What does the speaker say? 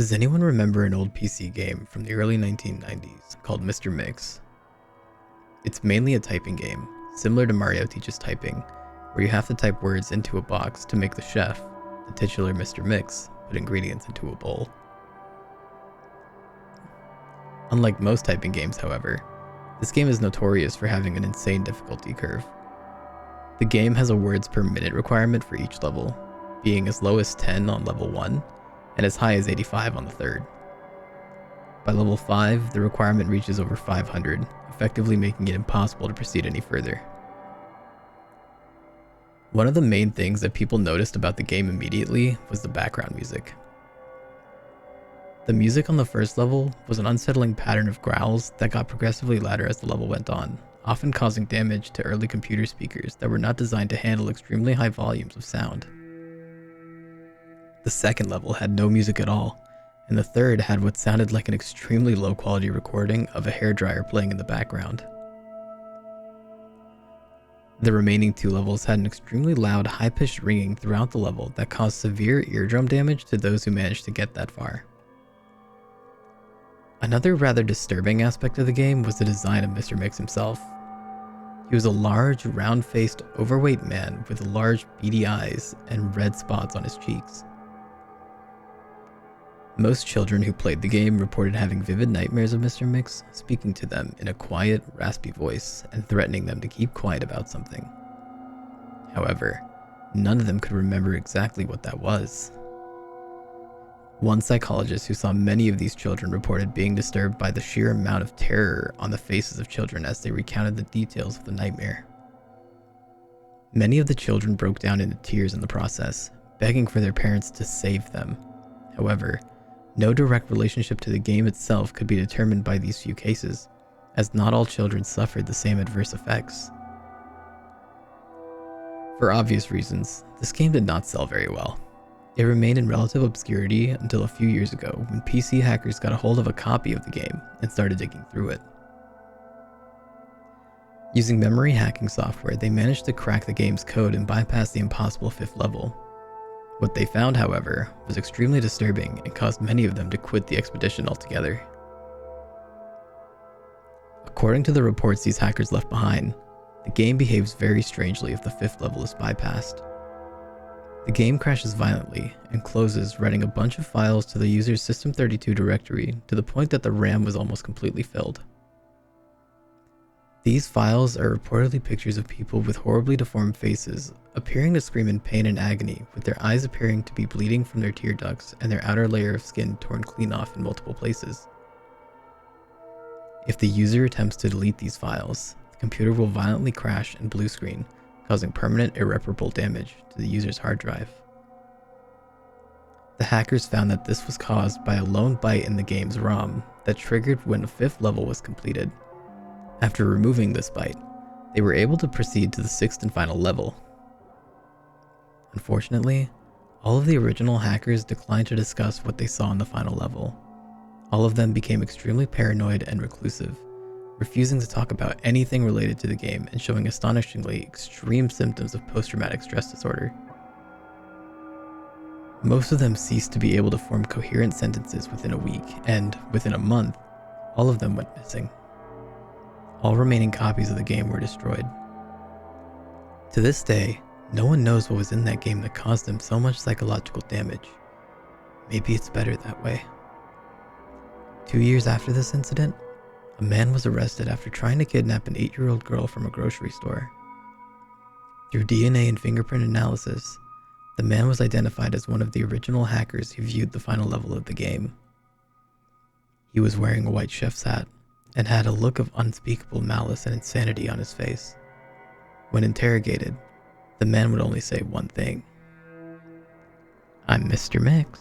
Does anyone remember an old PC game from the early 1990s called Mr. Mix? It's mainly a typing game, similar to Mario Teaches Typing, where you have to type words into a box to make the chef, the titular Mr. Mix, put ingredients into a bowl. Unlike most typing games, however, this game is notorious for having an insane difficulty curve. The game has a words per minute requirement for each level, being as low as 10 on level 1 and as high as 85 on the third. By level 5, the requirement reaches over 500, effectively making it impossible to proceed any further. One of the main things that people noticed about the game immediately was the background music. The music on the first level was an unsettling pattern of growls that got progressively louder as the level went on, often causing damage to early computer speakers that were not designed to handle extremely high volumes of sound. The second level had no music at all, and the third had what sounded like an extremely low quality recording of a hairdryer playing in the background. The remaining two levels had an extremely loud, high-pitched ringing throughout the level that caused severe eardrum damage to those who managed to get that far. Another rather disturbing aspect of the game was the design of Mr. Mix himself. He was a large, round-faced, overweight man with large, beady eyes and red spots on his cheeks. Most children who played the game reported having vivid nightmares of Mr. Mix speaking to them in a quiet, raspy voice and threatening them to keep quiet about something. However, none of them could remember exactly what that was. One psychologist who saw many of these children reported being disturbed by the sheer amount of terror on the faces of children as they recounted the details of the nightmare. Many of the children broke down into tears in the process, begging for their parents to save them. However, no direct relationship to the game itself could be determined by these few cases, as not all children suffered the same adverse effects. For obvious reasons, this game did not sell very well. It remained in relative obscurity until a few years ago when PC hackers got a hold of a copy of the game and started digging through it. Using memory hacking software, they managed to crack the game's code and bypass the impossible 5th level. What they found, however, was extremely disturbing and caused many of them to quit the expedition altogether. According to the reports these hackers left behind, the game behaves very strangely if the 5th level is bypassed. The game crashes violently and closes, writing a bunch of files to the user's System32 directory to the point that the RAM was almost completely filled. These files are reportedly pictures of people with horribly deformed faces, appearing to scream in pain and agony, with their eyes appearing to be bleeding from their tear ducts and their outer layer of skin torn clean off in multiple places. If the user attempts to delete these files, the computer will violently crash and blue screen, causing permanent irreparable damage to the user's hard drive. The hackers found that this was caused by a lone byte in the game's ROM that triggered when the 5th level was completed. After removing this byte, they were able to proceed to the 6th and final level. Unfortunately, all of the original hackers declined to discuss what they saw in the final level. All of them became extremely paranoid and reclusive, refusing to talk about anything related to the game and showing astonishingly extreme symptoms of post-traumatic stress disorder. Most of them ceased to be able to form coherent sentences within a week, and within a month, all of them went missing. All remaining copies of the game were destroyed. To this day, no one knows what was in that game that caused them so much psychological damage. Maybe it's better that way. 2 years after this incident, a man was arrested after trying to kidnap an 8-year-old girl from a grocery store. Through DNA and fingerprint analysis, the man was identified as one of the original hackers who viewed the final level of the game. He was wearing a white chef's hat and had a look of unspeakable malice and insanity on his face. When interrogated, the man would only say one thing: "I'm Mr. Mix."